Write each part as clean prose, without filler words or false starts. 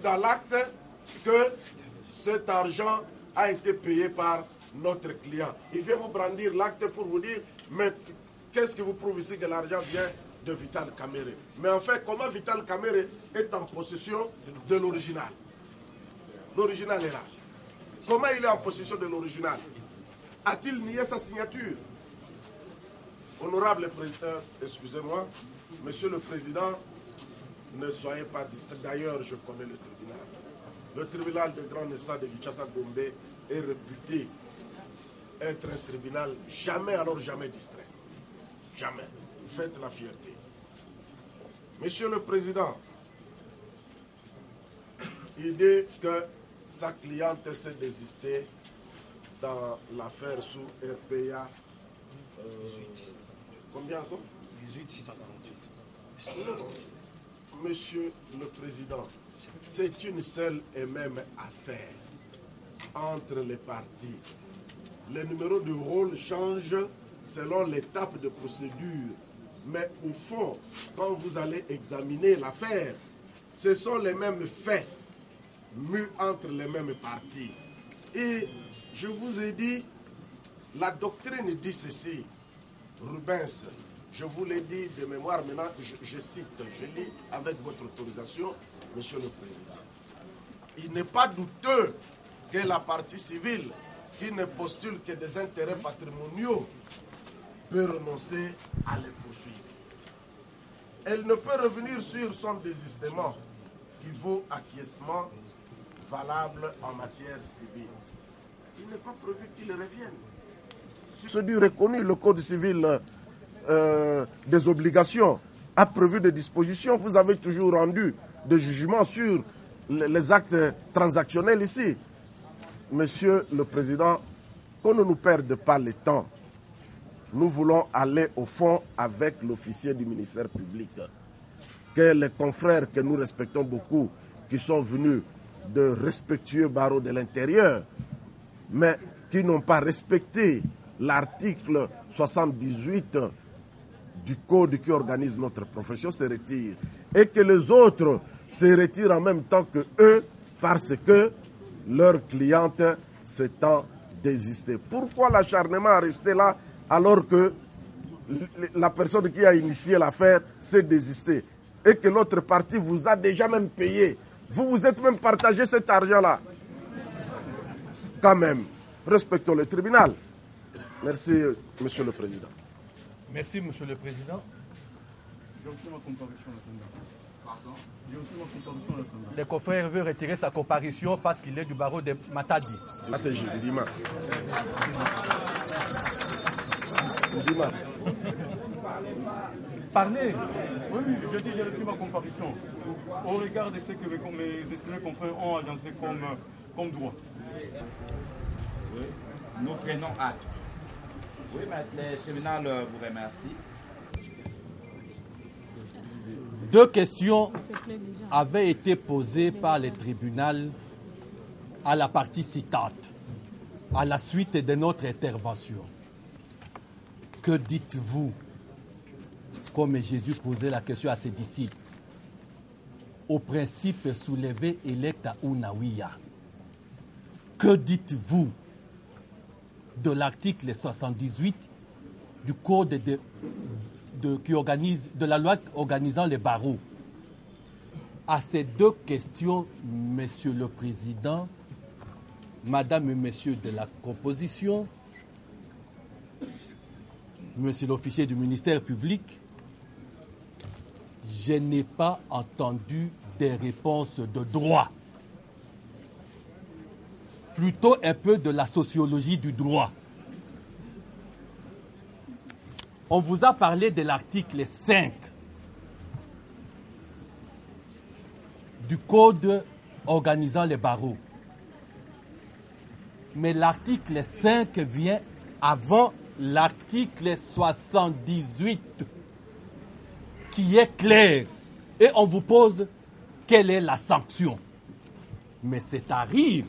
dans l'acte que cet argent a été payé par notre client. Il vient vous brandir l'acte pour vous dire, mais qu'est-ce qui vous prouve ici que l'argent vient de Vital Kamerhe? Mais en fait, comment Vital Kamerhe est en possession de l'original? L'original est là. Comment il est en possession de l'original? A-t-il nié sa signature? Honorable président, excusez-moi, monsieur le président, ne soyez pas distrait. D'ailleurs, je connais le tribunal. Le tribunal de grande instance de Kinshasa-Gombe est réputé être un tribunal jamais, alors jamais distrait. Jamais. Faites la fierté. Monsieur le président, il dit que sa cliente s'est désistée dans l'affaire sous RPA. Combien encore? 18648. Monsieur le président, c'est une seule et même affaire entre les parties. Les numéros de rôle changent selon l'étape de procédure. Mais au fond, quand vous allez examiner l'affaire, ce sont les mêmes faits mus entre les mêmes parties. Et je vous ai dit, la doctrine dit ceci. Rubens, je vous l'ai dit de mémoire, maintenant je cite, je lis avec votre autorisation, monsieur le président. Il n'est pas douteux que la partie civile, qui ne postule que des intérêts patrimoniaux, peut renoncer à les poursuivre. Elle ne peut revenir sur son désistement, qui vaut acquiescement valable en matière civile. Il n'est pas prévu qu'il revienne. C'est du reconnu, le Code civil des obligations a prévu des dispositions. Vous avez toujours rendu des jugements sur les actes transactionnels ici. Monsieur le Président, qu'on ne nous perde pas le temps. Nous voulons aller au fond avec l'officier du ministère public. Que les confrères que nous respectons beaucoup, qui sont venus de respectueux barreaux de l'intérieur, mais qui n'ont pas respecté l'article 78 du code qui organise notre profession, se retirent. Et que les autres se retirent en même temps que eux parce que leur cliente s'étant désistée. Pourquoi l'acharnement a resté là alors que la personne qui a initié l'affaire s'est désistée et que l'autre partie vous a déjà même payé? Vous vous êtes même partagé cet argent-là. Quand même, respectons le tribunal. Merci, Monsieur le Président. Merci, Monsieur le Président. Le confrère veut retirer sa comparution parce qu'il est du barreau de Matadi. Parlez. Oui, je dis j'ai retiré ma comparution. Au regard de ce que mes estimés confrères ont agencé comme droit. Oui, nous prenons acte. Oui, mais le tribunal vous remercie. Deux questions avaient été posées par le tribunal à la partie citante, à la suite de notre intervention. Que dites-vous, comme Jésus posait la question à ses disciples, au principe soulevé electa unawiya? Que dites-vous de l'article 78 du code de la loi organisant les barreaux? À ces deux questions, Monsieur le Président, Madame et Messieurs de la composition, Monsieur l'officier du ministère public, je n'ai pas entendu des réponses de droit. Plutôt un peu de la sociologie du droit. On vous a parlé de l'article 5 du Code organisant les barreaux. Mais l'article 5 vient avant l'article 78 qui est clair. Et on vous pose quelle est la sanction. Mais c'est à rire.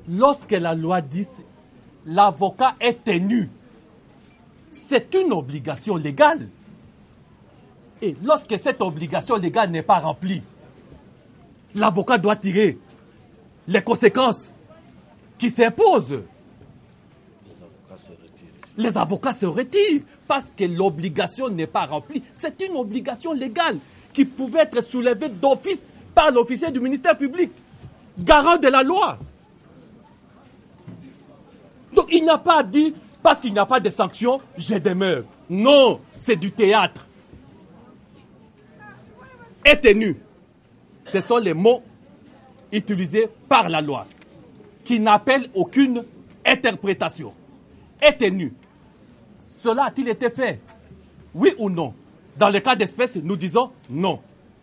Lorsque la loi dit l'avocat est tenu, c'est une obligation légale. Et lorsque cette obligation légale n'est pas remplie, l'avocat doit tirer les conséquences qui s'imposent. Les avocats se retirent parce que l'obligation n'est pas remplie. C'est une obligation légale qui pouvait être soulevée d'office par l'officier du ministère public, garant de la loi. Donc il n'a pas dit, parce qu'il n'y a pas de sanctions, je demeure. Non, c'est du théâtre. Est tenu. Ce sont les mots utilisés par la loi, qui n'appellent aucune interprétation. Est tenu. Cela a-t-il été fait? Oui ou non? Dans le cas d'espèce, nous disons non.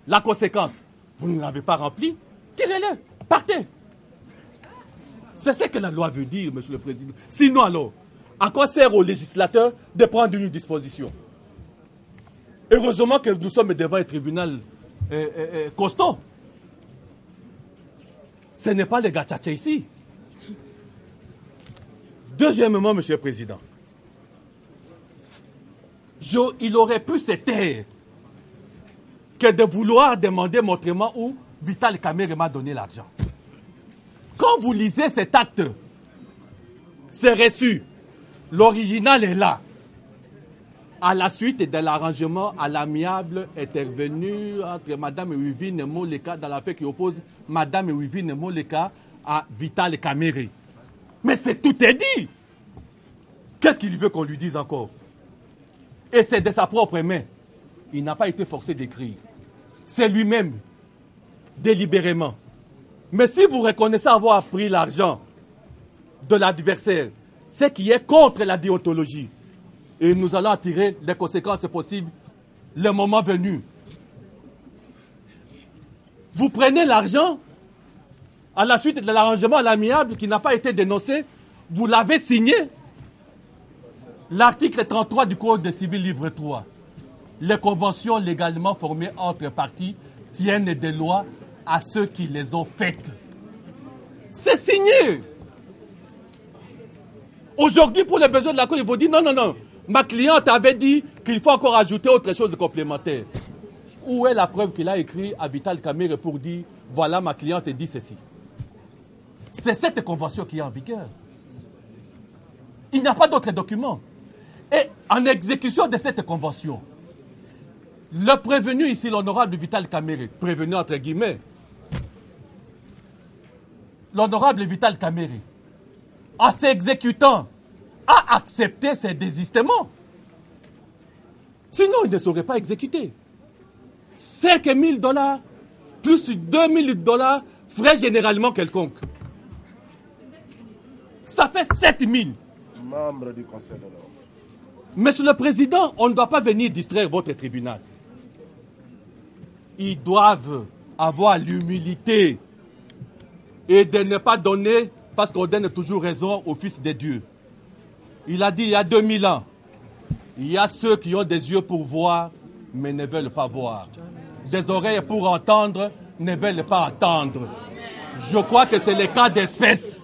La conséquence, vous ne l'avez pas rempli, tirez-le, partez. C'est ce que la loi veut dire, Monsieur le Président. Sinon alors, à quoi sert au législateur de prendre une disposition? Heureusement que nous sommes devant un tribunal costaud. Ce n'est pas les gachachas ici. Deuxièmement, Monsieur le Président, il aurait pu se taire que de vouloir demander montrement où Vital Kamerhe m'a donné l'argent. Quand vous lisez cet acte, c'est reçu. L'original est là. À la suite de l'arrangement à l'amiable intervenu entre Mme Wivine Moleka dans l'affaire qui oppose Mme Wivine Moleka à Vital Kamerhe. Mais tout est dit. Qu'est-ce qu'il veut qu'on lui dise encore? Et c'est de sa propre main. Il n'a pas été forcé d'écrire. C'est lui-même, délibérément. Mais si vous reconnaissez avoir pris l'argent de l'adversaire, ce qui est contre la déontologie, et nous allons en tirer les conséquences possibles le moment venu. Vous prenez l'argent à la suite de l'arrangement à l'amiable qui n'a pas été dénoncé, vous l'avez signé. L'article 33 du Code civil, livre 3. Les conventions légalement formées entre parties tiennent des lois à ceux qui les ont faites. C'est signé. Aujourd'hui, pour les besoins de la Cour, il faut dire non. Ma cliente avait dit qu'il faut encore ajouter autre chose de complémentaire. Où est la preuve qu'il a écrit à Vital Kamerhe pour dire voilà, ma cliente dit ceci? C'est cette convention qui est en vigueur. Il n'y a pas d'autres documents. Et en exécution de cette convention, le prévenu ici, l'honorable Vital Kamerhe, prévenu entre guillemets, l'honorable Vital Kamerhe, en s'exécutant, a accepté ses désistements. Sinon, il ne serait pas exécuté. $5 000 plus $2 000 frais généralement quelconques. Ça fait 7 000. Membre du Conseil de l'ordre. Monsieur le Président, on ne doit pas venir distraire votre tribunal. Ils doivent avoir l'humilité et de ne pas donner, parce qu'on donne toujours raison au Fils de Dieu. Il a dit il y a 2000 ans, il y a ceux qui ont des yeux pour voir, mais ne veulent pas voir. Des oreilles pour entendre, ne veulent pas entendre. Je crois que c'est le cas d'espèce.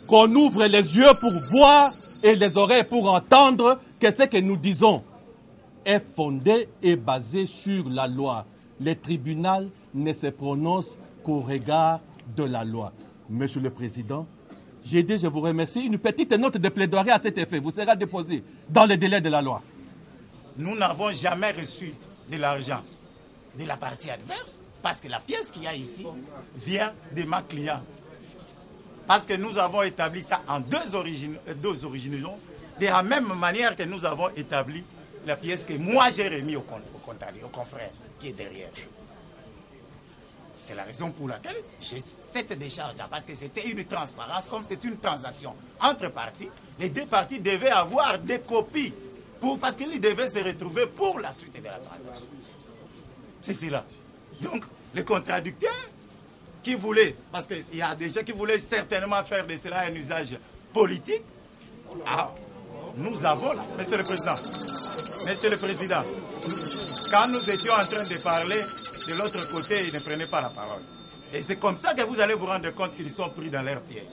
Qu'on ouvre les yeux pour voir et les oreilles pour entendre que ce que nous disons est fondé et basé sur la loi. Le tribunal ne se prononce qu'au regard de la loi. Monsieur le Président, j'ai dit, je vous remercie. Une petite note de plaidoirie à cet effet vous sera déposée dans les délais de la loi. Nous n'avons jamais reçu de l'argent de la partie adverse parce que la pièce qu'il y a ici vient de ma cliente. Parce que nous avons établi ça en deux originaux, de la même manière que nous avons établi la pièce que moi j'ai remise au confrère qui est derrière. C'est la raison pour laquelle j'ai cette décharge-là, parce que c'était une transparence, comme c'est une transaction entre parties. Les deux parties devaient avoir des copies, parce qu'ils devaient se retrouver pour la suite de la transaction. C'est cela. Donc, le contradicteur qui voulait, parce qu'il y a des gens qui voulaient certainement faire de cela un usage politique, nous avons là, Monsieur le Président, quand nous étions en train de parler, de l'autre côté, ils ne prenaient pas la parole. Et c'est comme ça que vous allez vous rendre compte qu'ils sont pris dans leur piège.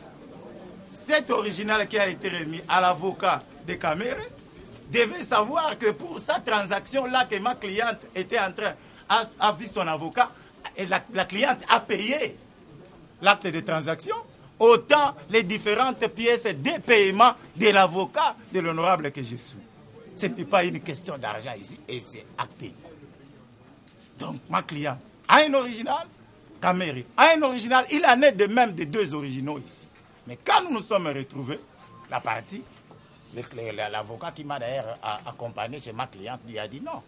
Cet original qui a été remis à l'avocat de Kamerhe devait savoir que pour sa transaction-là que ma cliente était en train, a vu son avocat, et la cliente a payé l'acte de transaction, autant les différentes pièces de paiement de l'avocat de l'honorable que je suis. Ce n'est pas une question d'argent ici et c'est acté. Donc ma cliente a un original, Kameri a un original, il en est de même de 2 originaux ici. Mais quand nous nous sommes retrouvés, la partie, l'avocat qui m'a d'ailleurs accompagné chez ma cliente lui a dit non.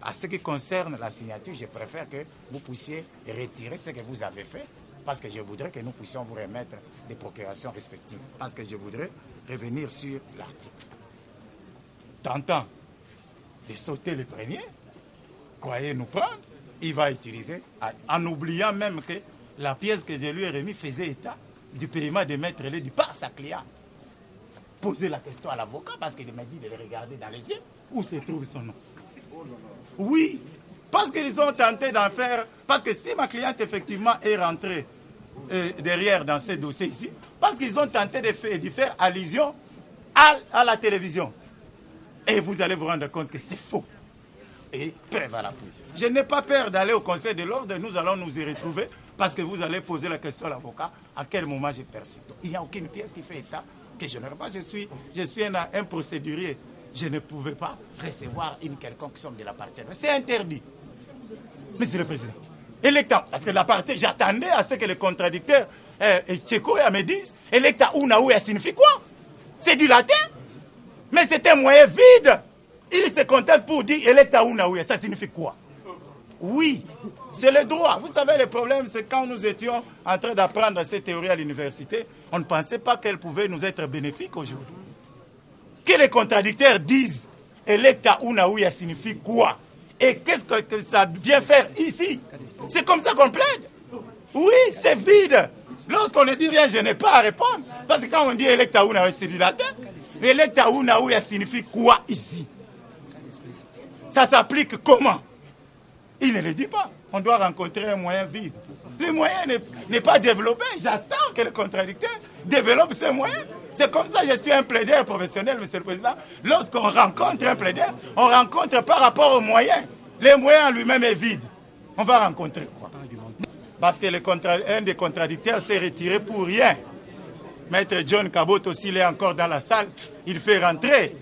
À ce qui concerne la signature, je préfère que vous puissiez retirer ce que vous avez fait parce que je voudrais que nous puissions vous remettre des procurations respectives. Parce que je voudrais revenir sur l'article. Tentant de sauter le premier, croyez nous prendre, il va utiliser, en oubliant même que la pièce que je lui ai remise faisait état du paiement de Maître Lédi par sa cliente. Poser la question à l'avocat parce qu'il m'a dit de le regarder dans les yeux où se trouve son nom. Oui, parce qu'ils ont tenté d'en faire, parce que si ma cliente effectivement est rentrée derrière dans ce dossier ici, parce qu'ils ont tenté de faire allusion à la télévision. Et vous allez vous rendre compte que c'est faux. Et preuve à l'appui. Je n'ai pas peur d'aller au Conseil de l'ordre, nous allons nous y retrouver parce que vous allez poser la question à l'avocat à quel moment j'ai perçu. Il n'y a aucune pièce qui fait état que je n'aurais pas. Je suis un procédurier. Je ne pouvais pas recevoir une quelconque somme de la partie. C'est interdit. Monsieur le Président. Électa, parce que la partie, j'attendais à ce que le contradicteur Tchekoya me dise Électa Unaouya signifie quoi? C'est du latin. Mais c'est un moyen vide. Il se contente pour dire Électa Unaouya. Ça signifie quoi? Oui, c'est le droit. Vous savez, le problème, c'est quand nous étions en train d'apprendre ces théories à l'université, on ne pensait pas qu'elles pouvaient nous être bénéfiques aujourd'hui. Que les contradicteurs disent Electa Unaouya signifie quoi? Et qu'est-ce que ça vient faire ici? C'est comme ça qu'on plaide. Oui, c'est vide. Lorsqu'on ne dit rien, je n'ai pas à répondre. Parce que quand on dit Electa Unaouya, c'est du latin. Electa Unaouya signifie quoi ici? Ça s'applique comment? Il ne le dit pas. On doit rencontrer un moyen vide. Le moyen n'est pas développé. J'attends que le contradicteur développe ses moyens. C'est comme ça que je suis un plaideur professionnel, Monsieur le Président. Lorsqu'on rencontre un plaideur, on rencontre par rapport aux moyens. Le moyen en lui-même est vide. On va rencontrer quoi? Parce que un des contradicteurs s'est retiré pour rien. Maître John Cabot aussi, il est encore dans la salle. Il peut rentrer.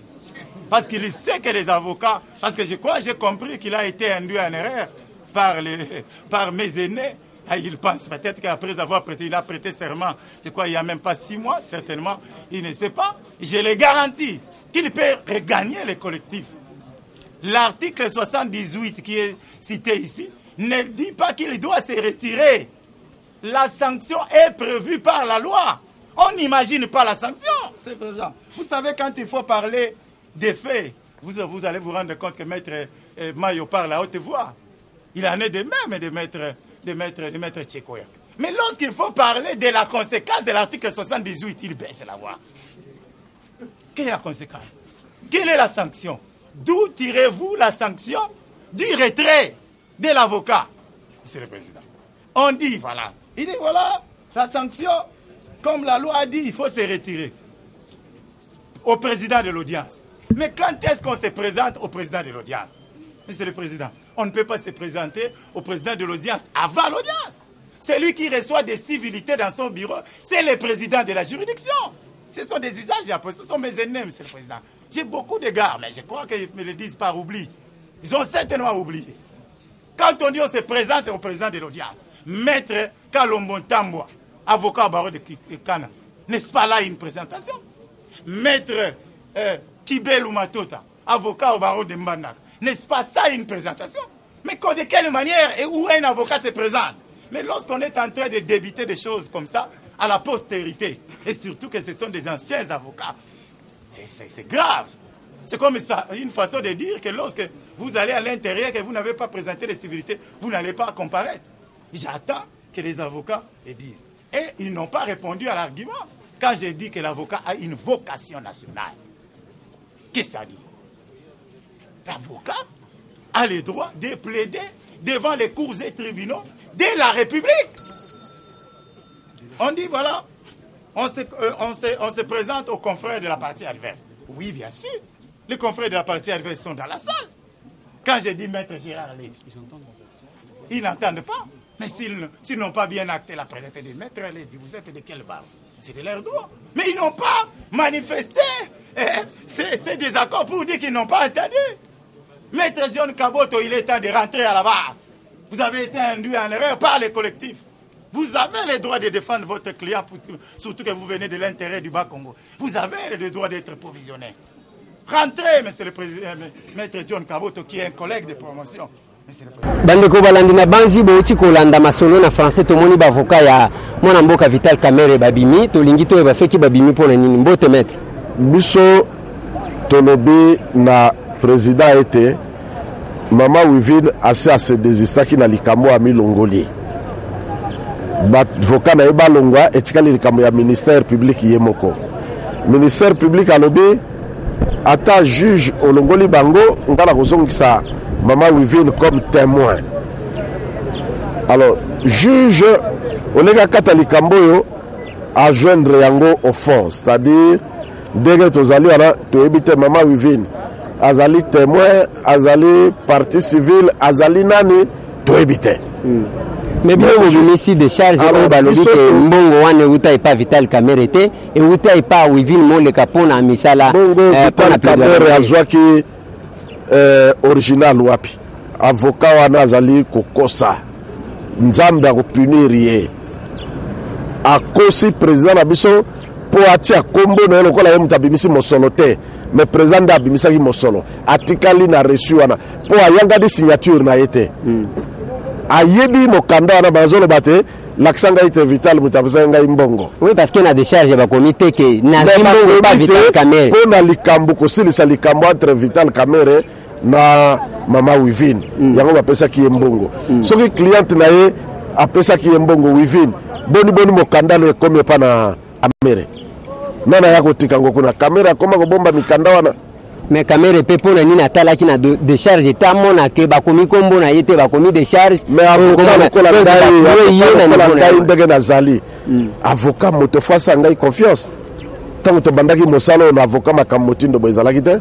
Parce qu'il sait que les avocats... Parce que j'ai compris qu'il a été induit en erreur par mes aînés. Il pense peut-être qu'après avoir prêté, il a prêté serment, je crois il n'y a même pas 6 mois, certainement, il ne sait pas. Je le garantis qu'il peut regagner les collectifs. L'article 78 qui est cité ici ne dit pas qu'il doit se retirer. La sanction est prévue par la loi. On n'imagine pas la sanction. C'est présent. Vous savez, quand il faut parler des faits, vous allez vous rendre compte que Maître Mayo parle à haute voix. Il en est de même de Maître Tchekoya. Mais lorsqu'il faut parler de la conséquence de l'article 78, il baisse la voix. Quelle est la conséquence? Quelle est la sanction? D'où tirez-vous la sanction du retrait de l'avocat? Monsieur le Président. On dit, voilà. Il dit, voilà, la sanction, comme la loi a dit, il faut se retirer au président de l'audience. Mais quand est-ce qu'on se présente au président de l'audience? Monsieur le Président, on ne peut pas se présenter au président de l'audience avant l'audience. C'est lui qui reçoit des civilités dans son bureau. C'est le président de la juridiction. Ce sont des usages, ce sont mes ennemis, Monsieur le Président. J'ai beaucoup d'égards, mais je crois qu'ils me le disent par oubli. Ils ont certainement oublié. Quand on dit on se présente au président de l'audience, Maître Kalombo Tambwa, avocat au barreau de Kana, n'est-ce pas là une présentation? Maître Kibelou Matota, avocat au barreau de Mbanak, n'est-ce pas ça une présentation? Mais de quelle manière et où un avocat se présente? Mais lorsqu'on est en train de débiter des choses comme ça, à la postérité, et surtout que ce sont des anciens avocats, c'est grave. C'est comme ça, une façon de dire que lorsque vous allez à l'intérieur et que vous n'avez pas présenté les civilités, vous n'allez pas comparaître. J'attends que les avocats le disent. Et ils n'ont pas répondu à l'argument quand j'ai dit que l'avocat a une vocation nationale. Qu'est-ce que ça dit? L'avocat a le droit de plaider devant les cours et tribunaux de la République. On dit, voilà, on se présente aux confrères de la partie adverse. Oui, bien sûr. Les confrères de la partie adverse sont dans la salle. Quand j'ai dit Maître Gérard Lévy, ils n'entendent pas. Mais s'ils n'ont pas bien acté la présentation des maîtres, vous êtes de quelle barre? C'est de leur droit. Mais ils n'ont pas manifesté ces désaccords pour dire qu'ils n'ont pas entendu. Maître John Kaboto, il est temps de rentrer à la barre. Vous avez été induit en erreur par les collectifs. Vous avez le droit de défendre votre client, surtout que vous venez de l'intérêt du Bas-Congo. Vous avez le droit d'être provisionnaire. Rentrez, monsieur le président, Maître John Kaboto, qui est un collègue de promotion. Bandeko balandina banzi bouti kolanda masolo na français to moni bavoka ya mwana mboka Vital Kamerhe babimi to lingi to ba soki babimi pona nini mbote maître biso tolobi na président était Mama Wivine assez à se désistaki na likambo ya milongoli bavoka na eba longwa etikali likambo ya ministère public yemoko ministère public alobi ata juge olongoli bango ngala kozongisa Mama Wivine comme témoin. Alors, juge, on est à Likamboyo à joindre Yango au fond. C'est-à-dire, dès que tu as évité Mama Wivine, Azali témoin, Azali partie civile, Azali nani, tu évité. Mais bien, vous avez ici des charges, Balobi, que Mbongo wane uta pas Vital Kamerhe et uta pas Wivine mon le capon à Misala. Mbongo Vital Kamerhe azwaki original wapi avocat wana azali kokosa nzambe akopunir ye akosi président na biso po atia kombo na lokola ye mutu abimisi mosolo te mais président nde abimisaki mosolo atikali na reçu wana po ayangadi signature na ye te ayebi mokanda wana bazoloba te lakisa ngai te Vital mutu apesaki ngai mbongo. Oui, parce que na décharge bakomi te ke na mbongo ba Vital Kamerhe po na likambo kosilisa likambo entre Vital Kamerhe na Mama Wivine yango bapesaki ye mbongo soki cliente na ye apesaki ye mbongo Wivine boni mokanda no ekomi epa na Kamerhe nana ya kotika ngo kuna Kamerhe akoma kobomba mikanda wana. Mais Kamerhe pe pona nini atalaki na décharge ta mona ke bakomi kombo na ye te bakomi décharge mais avocat kola ngai ndenge nazali avocat moto fasa ngai confiance tango to bandaki mosalo na avocat makambo tindo boezalaki te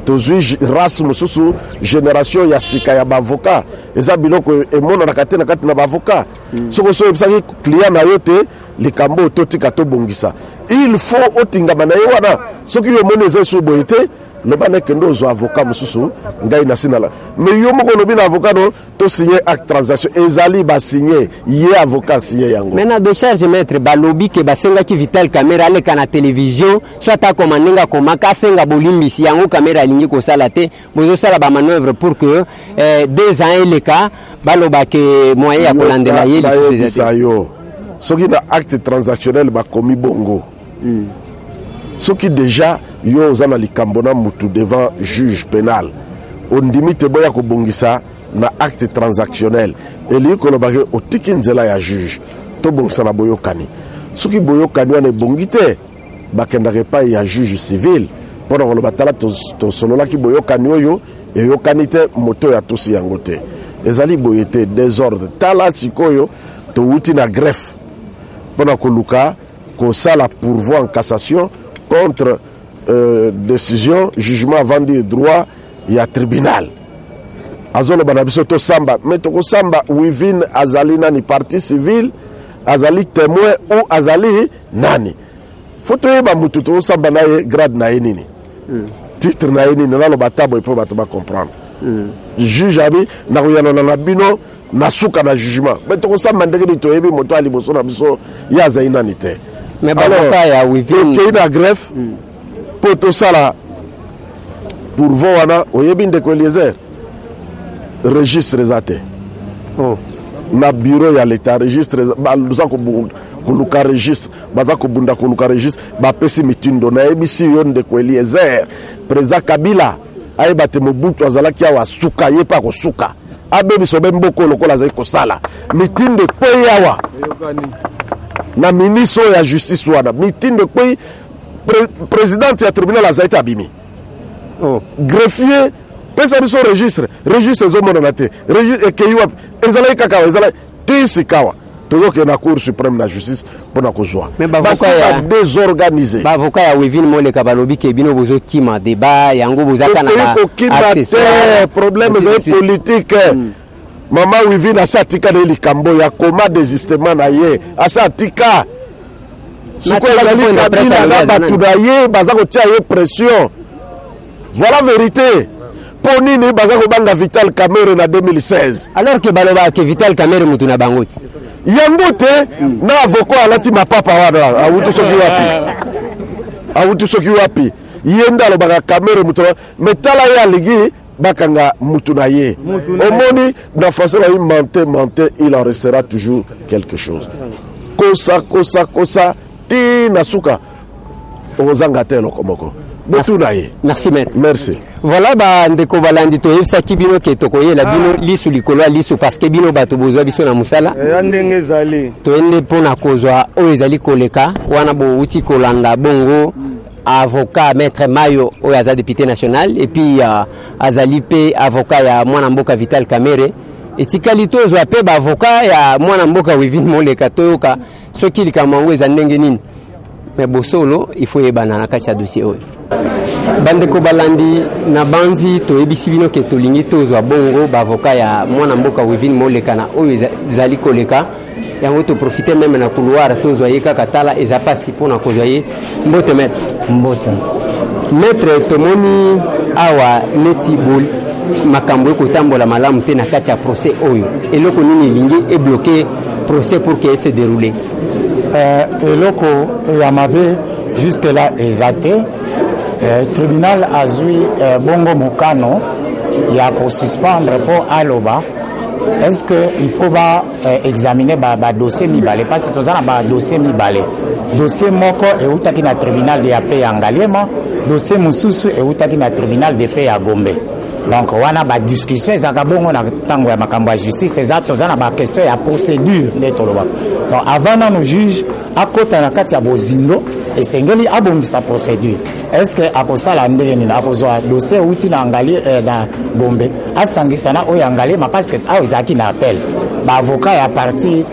tozwi race mosusu génération ya sika ya bavocat eza biloko emonanaka te na kati na bavocat soko so ebisaki client na yo te likambo ototika tobongisa il faut otingama na ye wana soki yo moni eza esu boye te loba nekende ozwa avocat mosusu ngai na sinala mais yo moko lobi na avocat no to signer acte transaction ezali ba signer ye avocat signer yango. Mais na décharge maître balobi ke basengaki Vital Kamerhe aleka na télévision soit a komandenga komaka senga bolimbisi yango Kamerhe alingi kosala te bozo sala ba manœuvre pour que 2 ans eleka baloba ke moyen ya kolandela ye lisayo soki na acte transactionnel ba komi bongo soki déjà yo ozana likambo na mutu devant juge pénal ondimi te boya kobongisa na acte transactionnel eli kolobaki otiki nzela ya juge tobongisa na boyokani soki boyokani wana ebongi te bakendaka epai ya juge civil mpona koloba tala tosololaki boyokani oyo eyokani te moto oyo atosi yango te ezali boye te désordre tala sikoyo towuti na greffe mpona koluka kosala pourvoi en cassation contre décision jugement avant dire droit il y a tribunal azolo banabiso to samba mais to samba Wivine azali nani partie civile azali témoin ou azali nani faut yeba mutu to samba na ye grade na ye nini titre na ye nini na lo batabo ipo bato ba comprendre juge abi na kuyana na bino na suka na jugement mais to samba ndenge to yebi moto ali boso na biso ya azali nani te. Mais baloka ya Wivine ke ina greffe pour tout ça là pour voir oyebi ndeko Eliezer registre ezate na bureau ya l'état registre baluza koluka registre baza kobunda koluka registre bapesi mitindo na ebisi yo ndeko Eliezer président Kabila ayeba te Mobutu azalaki awa suka ye pa kosuka abebiso be mboko lokola azali kosala mitindo pe yawa na ministre ya justice wana mitindo pe président ya tribunal azaita abimi greffier pesa biso registre ezomonana te ekei wapi ezalaki kaka ezalaki tisikawa tozoke na cour suprême na justice mpona kozwa basuka désorganisé bavoka ya Wivine moleka balobi ke bino bozokima débat yango bozaka na accessoire problème ezali politique Maman Wivine asa tika de likambo ya koma désistement na ye asa tika siko ezali Kabila na batu na ye baza kotia ye pression. Voilà la vérité. Pour nini baza kobanga Vital Kamerhe na 2016 alors que baloba que Vital Kamerhe mutu na bango yango te na avocat alati mapapa wana awutu soki wapi yenda alobaka Kamerhe mutu metala ya ligi bakanga mutu na ye omoni na façon la menté il en restera toujours quelque chose kosa ti nasuka ozanga te lokomoko. Merci maître. Merci. Voilà ba ndeko balandi to yebisa kibino ke tokoye la bino lisu likolo lisu parce que bino bato bozwa biso na musala. Ndenge ezali. To ende pona kozwa o ezali koleka wana bo uti kolanda bongo avocat maître Mayo o aza député national et puis azali pe avocat ya mwana mboka Vital Kamerhe etikali tozwa pe ba avocat ya mwana mboka Wivine Moleka toyoka soki likamango eza ndenge nini. Mais bosolo il faut yebana na kati ya dossier oyo. Bandeko balandi na banzi to ebisi bino ke tolingi tozwa bongo ba avocat ya mwana mboka Wivine Moleka na oyo zali koleka yango to profiter même na couloir tozwa ye kaka tala eza pasi pona kozwa ye mbote maître maître tomoni awa neti bol makambo ekotambola malamu te na kati ya procès oyo eloko nini elingi e bloquer procès pour que se dérouler. Eloko ya mabe jusque là ezate tribunal azui bongo mokano ya ko suspendre pour aloba est-ce que il faut ba examiner ba dossier mibale parce que tozana ba dossier mibale dossier moko eutaki na tribunal de paix ya Ngaliema dossier mususu eutaki na tribunal de paix ya Gombe. Donc wana ba discussion ezaka bongo na tango ya makambo ya justice ezata tozana ba question ya procédure ndetoloba. Donc avant na no juge akota na kati ya bozindo esengeli abombisa procédure. Est-ce que akosala ndenge nini akozwa dossier uti na Ngali na Gombe asangisa na oyo Ngaliema parce que awo ezaki na appel. Ba avocat ya parti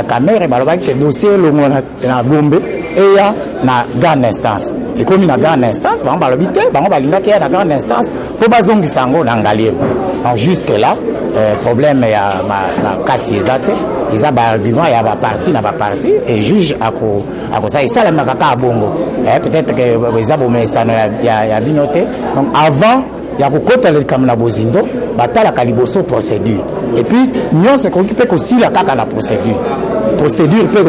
Kamerhe balobaki que dossier longo na Gombe eya na grande instance. Et comme une grande instance, on va l'habiter, on va l'indiquer à la grande instance pour bazon qui s'en va Ngaliema. Donc jusque là, problème il y a ma casse exacte, ils ont un argument, il y a un parti, n'a pas parti, et juge à quoi ça, et ça la kaka bongo. Peut-être que ils ont mais ça il y a binoté. Donc avant il y a beaucoup de comme la bozindo, batala kaliboso procédure. Et puis nous se occuper aussi la kaka la procédure. Procédure peut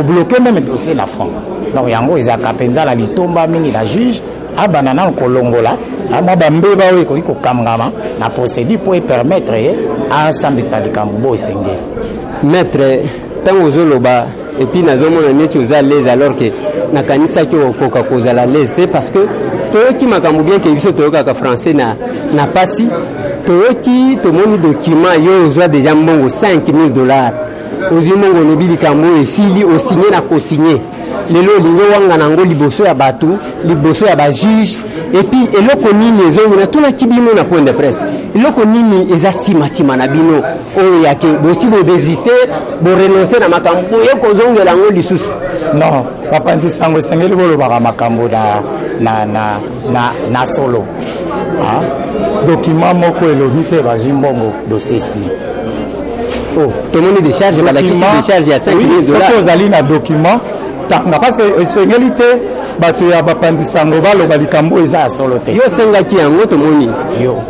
bloquer même le dossier la fin. Donc yango ezaka penza la litomba mingi la juge abanana kolongola ama bambeba oyo ko kamngama na procédure pour permettre à ensemble salikambo bo senge maître tango zoloba et puis nazomona neti oza l'aise alors que na kanisa ki okoka kozala l'aise parce que toyoki makambo bien que biso toyoka ka français na pasi toyoki tomoni document yo ozwa déjà mbongo $5,000 ozwi mbongo ne bilikambo esili osigné na ko-signé lelo lingo wanga nango liboso ya batu liboso ya ba juge et puis eloko nini ezongi na tuna kibino na point de presse eloko nini eza sima na bino oyo yake bosi bo désister bo renoncer na makambo yeko zongela ngo lisusu non bapanzi sango sengeli bolo baka makambo na solo document moko elobi te bazwi mbongo dossier si oh tomoni décharge balakisi décharge ya $5,000 soki ozali na document tanga parce que esengeli te bato ya bapanzi sango baloba likambo eza ya solo te yo sengaki yango tomoni yo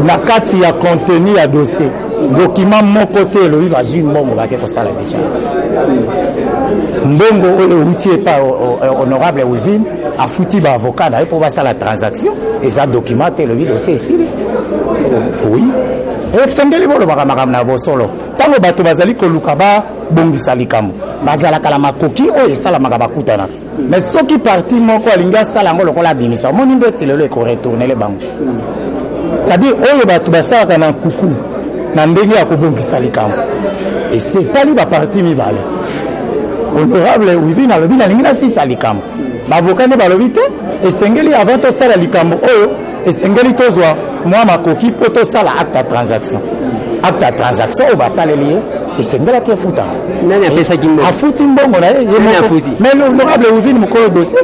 na kati ya contenu ya dossier document moko te elobi bazwi mbongo bake kosala deja mbongo oyo euti epa honorable Wivine afuti baavocat na ye mpo basala transaction eza document te elobi dossier esili oui efengeli bolobaka makambo na bosolo ntango bato bazali koluka babongisa likambo bazalaka na makoki oyo esalamaka bakutana mais soki parti moko alingi asala yango lokola abimisa omoni ndeti lelo ekoretournele bango c'est-à-dire oyo bato basalaka na kuku na ndenge ya kobongisa likambo esetali baparti mibale honorable Wivine alobi nalingi nasisa likambo baavoka nde balobi te esengeli avant tosala likambo oyo esengeli tozwa mwa makoki mpo tosala acte ya transaction oyo basaleli ye esengelaki efuta nani apesaki mbongo afuti mbongo na ye afuti mais l'honorable Wivine mokolo dossier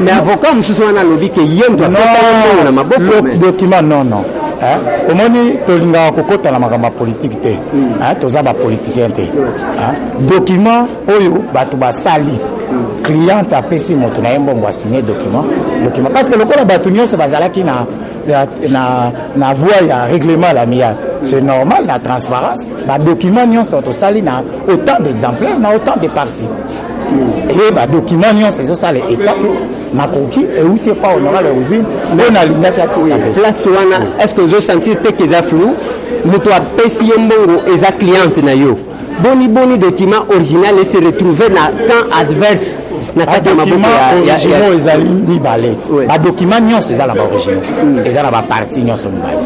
mais avocat mosusu wana alobi ke ye ndo apesa mbongo na maboko document non omoni tolinga kokota na makambo politique te toza ba politicien te document oyo bato basali client apesi moto na mbongo signer document parce que lokola bato nyonso bazalaki na voie ya règlement l'amiable c'est normal la transparence ba document nyonso tosali na autant d'exemplaires na autant de parties et ba document nyonso ezosala état nakoki euti pas honorable Ruvine on a l'ingaki asisa place wana est-ce que vous sentez que ça flou moto apesi mbongo eza cliente na yo boni document original et se retrouver na camp adverse na kati ya maboko originaux ezali mibale ba document nyonso ezala ba originaux ezala ba partie nyonso mibale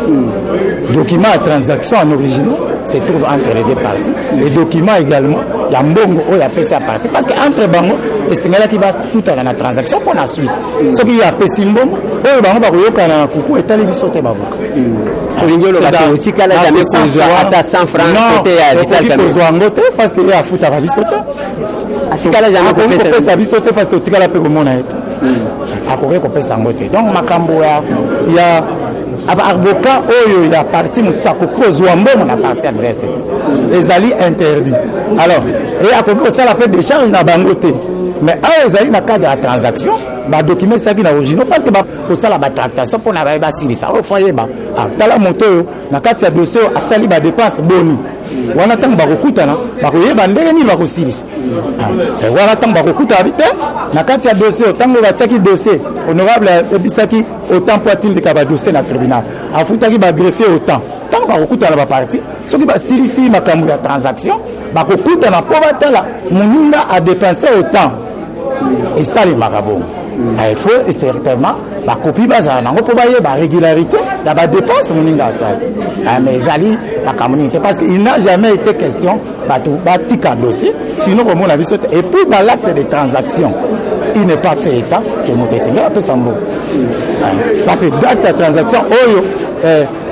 document à transaction en originaux se trouve entre les deux parties les documents également ya mbongo oyo apesi ya partie parce que entre bango esengelaki ba tout à la transaction pour la suite soki ya pesi mbongo oyo bango bakoyokana na kuku etali biso te bavoka olingolo bakotika la jamais kozwa ata 100 francs côté ya vital kamera kozwa ngote parce que ya futa ba biso te atikala jamais kopesa biso te parce que otikala pe komona ete akoki kopesa ngote donc makambo ya avocat oyo ya parti mosusu akokozwa mbongo na parti adverse ezali interdit alors et akoki kosala pe décharge na bango te mais awa ezali na cadre ya transaction badocument esaki na originaux parce que kosala batractation mpona baye basilisa oyo foyeba tala moto oyo na kati ya dossier oyo asali badepense boni wana ntango bakokutana bakoyeba ndenge nini bakosilisa wana ntango bakokutana bi te na kati ya dossier ntango batiaki dossier honorable ebisaki autant po atindika badossier na tribunal afutaki bagreffier autant ntango bakokutana baparti soki basilisi makambo ya transaction bakokutana mpo batala moninga adepense autant esalemaka bongo il faut certainement bakopi bazala nango mpo bayeba régularité na badépense moninga asali mais ezali makambo nini te parce qu'il n'a jamais été question bato batika dossier sinon komona biso te et puis dans l'acte de transaction il n'est pas fait état que moto esengeli apesa mbongo parce que d'acte de transaction oyo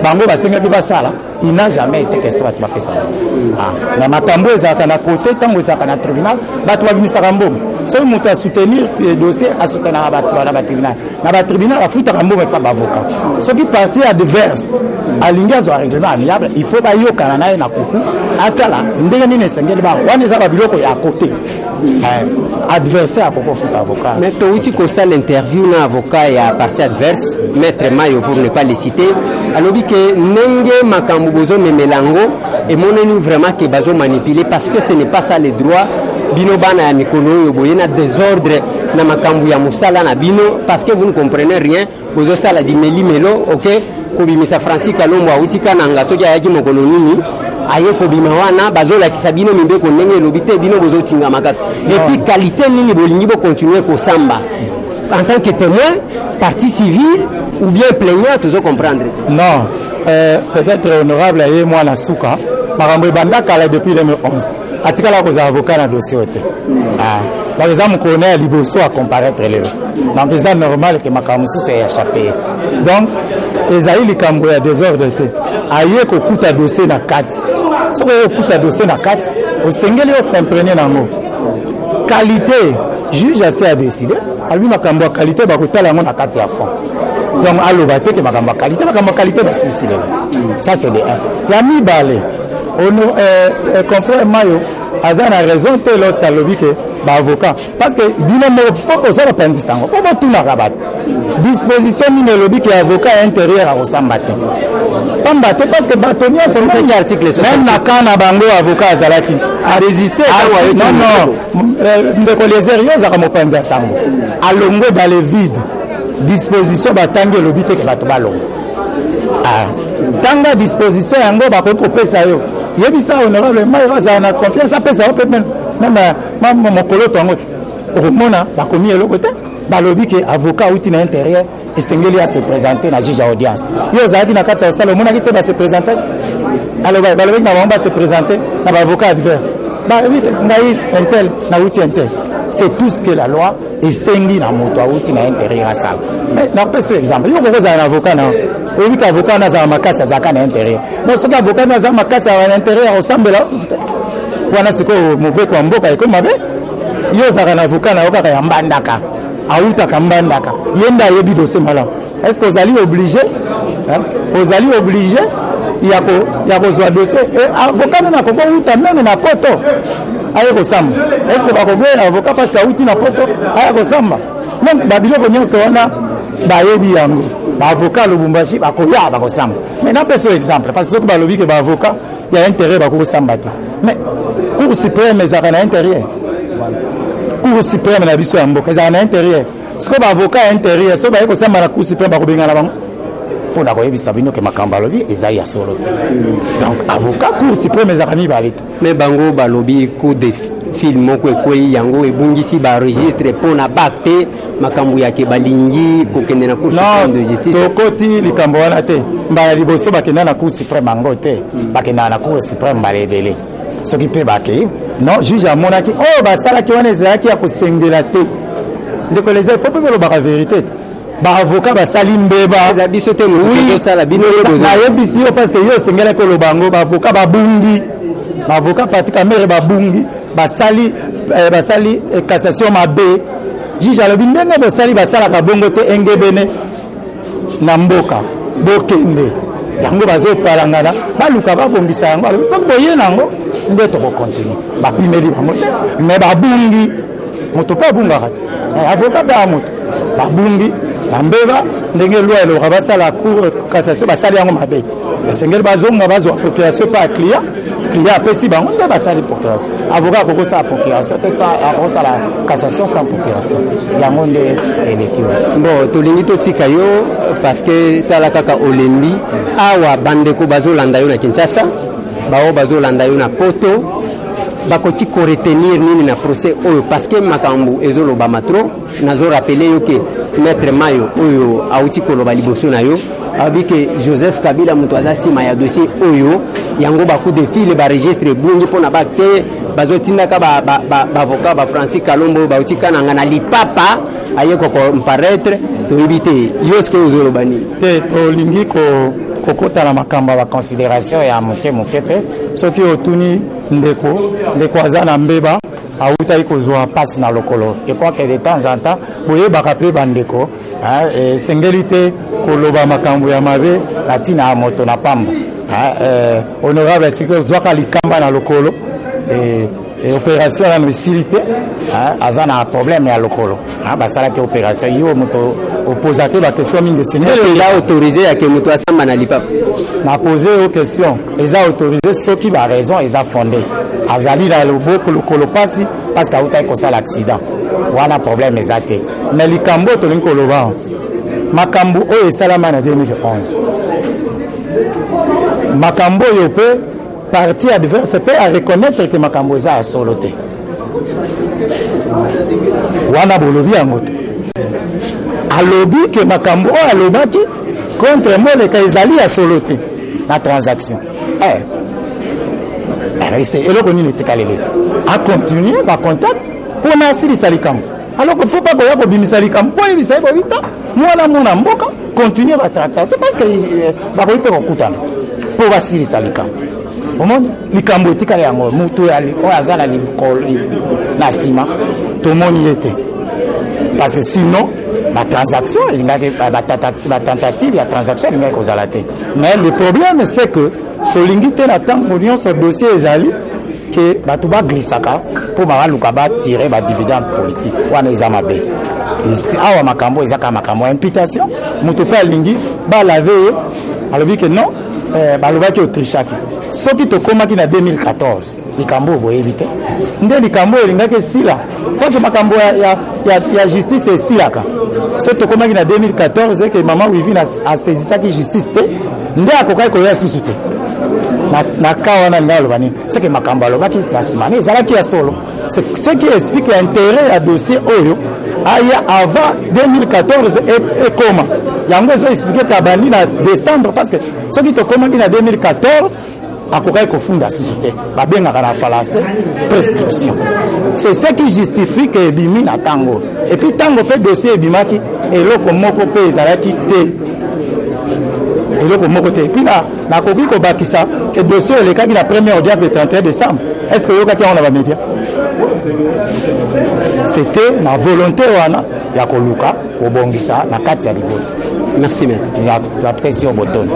bango basengeli basala il n'a jamais été question bato bapesa mbongo na makambo ezalaka na côté ntango ezalaka na tribunal bato babimisaka mbongo soki moto asoutenir dossier asoutenaka bato na batribunal na batribunal afutaka mbongo epa bavocat soki parti adverse alingi azwa règlement amiable il faut bayokana na ye na kuku atala ndenge nini esengeli bango wana eza babiloko ya côté adversaire akokofuta avocat mais touti kosala interview na avocat ya parti adverse maître Mayo pour ne pas le citer alobi ke ndenge makambo bozomemela yango emonani vraiment ke bazomanipuler parce que ce n'est pas ça le droit bino bana ya mikolo oyo boye na désordre na makambo ya mosala na bino parce que vous ne comprenez rien bozosala dimelimelo ok kobimisa Francis Kalombo auti kananga soki ayaki mokolo nini aye kobima wana bazolakisa bino mibeko ndenge elobi te bino bozotinga makaka et puis qualité nini bolingi bocontinuer kosamba en tant que témoin partie civile ou bien plaignant toujours comprendre non peut-être honorable aye mwana suka makambo ebandaka depuis 2011 atikala kozala avocat na dossier ote par exemple mokone ya liboso a comparaître lelo donc eza normal ke makambo mosusu échappé donc ezali likambo ya désordre te aye kokuta dossier na kati soki okokuta dossier na kati osengeli osimprene nango qualité juge asi a décidé alobi makambo ya qualité bakotala yango na kati ya fond donc aloba te ke makambo ya qualité basisilela ça c'est le 1 ya mibale confrère Mayo aza na raison te lorsqu'alobi ke baavocat parce que bino moko faut kozala pandisa yango po botunaka bato disposition nini elobi ke avocat intérieur akosamba te pamba te parce que bato nyonso même na ka na bango avocat azalaki arésiste ndeko léserio ozaka mopanzi ya sango alongwe dans le vide disposition batangi elobi te ke bato balongo tanga disposition yango bakoki kopesa yo yebisa honorable Mayo azala na confiance apesa yo mpe même mokolo to yango te okomona bakomi eloko te balobi ke avocat outi na intérieur esengeli ya se présenter na juge ya audience yo ozalaki na kati ya osala omonaki te base présente balobaki na bango base présente na baavocat adverse balobi te ngai intel na outi intel c'est tout ce que la loi esengi na moto auti na intérieur asala mais napesa yo exemple yo kokozala na avocat na oyebi ke avocat na azala makasi azalaka na intérieur donc soki avocat na azala makasi na intérieur osambela osusu te wana sikoyo mobeko ya mboka ekomi mabe yo ozalaka na avocat na yo kaka ya mbandaka autaka mbandaka ye nde ayebi dossier malamu est ce que ozali obligé ozali obligé ya kozwa dossier avocat nana koko uta meme na poto aye kosamba est-ce que bakoboya avocat parce que auti na poto aya kosamba même babiloko nyonso wana bayebi yango baavocat Lubumbashi bakoya bakosamba mais napesa exemple parce que soki balobi ke baavocat ya intérêt bakokosamba te mais cour suprême ezalaka na intérieur cour suprême na biso ya mboka ezalaka na intérieur sikoyo baavocat ya intérieur so baye kosamba na cour suprême bakobengana bango mpona koyebisa bino ke makambo alobi ezali ya solo te donc avocat cour suprême ezalaka mibale te mais bango balobi coup de fil moko ekwei yango ebungisi baregistre mpona bakte makambo yake balingi kokende na cour suprême de justice tokoti likambo wana te mbala liboso bakenda na cour suprême yango te bakendaka na cour suprême mbala ebele soki mpe bakei non juge amonaki oyo basalaki wana ezalaki ya kosengela te ndeko leza ifo mpe kolobaka vérité te baavocat basali mbeba biso te mosala bino nayebisi yo parce que yo osengelaki koloba yango baavocat babungi baavocat patika mere babungi basali cassation mabe juge alobi ndenge bosali basalaka bongo te engebene na mboka bokende yango bazopalangana baluka babongisa yango alobi soki boye nango nde tokokontinue bapimeli bango te mais babungi moto mpe abungaka te avocat mpe ya moto babungi bambeba ndenge loi elobaka basala cour cassation basali yango mabe esengeli bazonga bazwa appropriation mpe ya client apesi bango nde basali procuration avocat akokosala procuration te akokosala cassation sans procuration yango nde eleki bon tolingi totika yo parce que tala kaka olembi awa bandeko bazolanda yo na Kinshasa bao bazolanda yo na poto bakoti ko retenir nini na procès oyo parce que makambo ezoloba matro nazo rappeler yo ke maître Mayo oyo auti koloba liboso na yo abike Joseph Kabila mutu aza sima ya dossier oyo yango baku de file ba registre bungi pona bakte bazotindaka ba avocat ba Francis Kalombo bauti kananga na lipapa ayeko ko paraître to éviter yoske ozoloba ni te to lingi ko kokota na makambo ya considération ya moke te soki otuni ndeko aza na mbeba autaki kozwa mpasi na lokolo ekwake de temps en temps boyebaka mpe bandeko esengeli te koloba makambo ya mabe na ntina ya moto na pamba honorable esiki ozwaka likamba na lokolo opération wana esili te aza na problème ya lokolo basalaki opération yo moto opozaki bakestion mingi esengeli eza autorisé yake moto asamba na lipapa na pose yo question eza autorisé soki baraison eza fondé azali na loboko lokolo pasi parce que autaki kosala accident wana problème eza te mais likambo tolingi koloba makambo oyo esalama na 2011 makambo oyo mpe parti adverse mpe a reconnaître ke makambo eza ya solo te wana bolobi yango te alobi ke makambo oyo alobaki contre moleka ezali ya solo te na transaction eloko nini etikalele acontinue bacontact mpona asilisa likambo alors que faut pas koya kobimisa likambo mpo oyebisa ye kobita mwana mboka continue batractation parce que bakoki mpe kokutana mpo basilisa likambo omoni likambo etikala yango moto oyo aza na na nsima tomoni ye te parce que sinon batransaction elingaki batentative ya transaction elingaki kozala te mais le problème c'est que tolingi te na ntango nyonso dossier ezali ke bato baglisaka mpo baluka batire badividende politique wana eza mabe awa makambo eza kaka makambo ya imputation moto mpe alingi balave ye alobi ke non balobaki otrichaki soki tokomaki na 2014 likambo boyebi te nde likambo elingaki esila parce makambo ya justice esilaka soki tokomaki na 2014 ke mama Wivine asezisaki justice te nde akokaki koya susu te na ka wana linga aloba nini seke makambo alobaki na nsima ne ezalaki ya solo ce qui explique l'intérêt ya dossier oyo aya avant 2014 ekoma yango ezo explique kabandi na décembre parce que soki tokomaki na 2014 akokaki kofunda susu te babengaka na français prescription c'est ce qui justifie que ebimi na ntango et puis ntango mpe dossier ebimaki eloko moko mpe ezalaki te eloko moko te et puis nakoki kobakisa ke dossier elekaki na première audience de 31 décembre est-ce que oyokaki yango na bamédia c'était na volonté wana ya koluka kobongisa na kati ya libota Merci, maître. J'apprécie au bouton.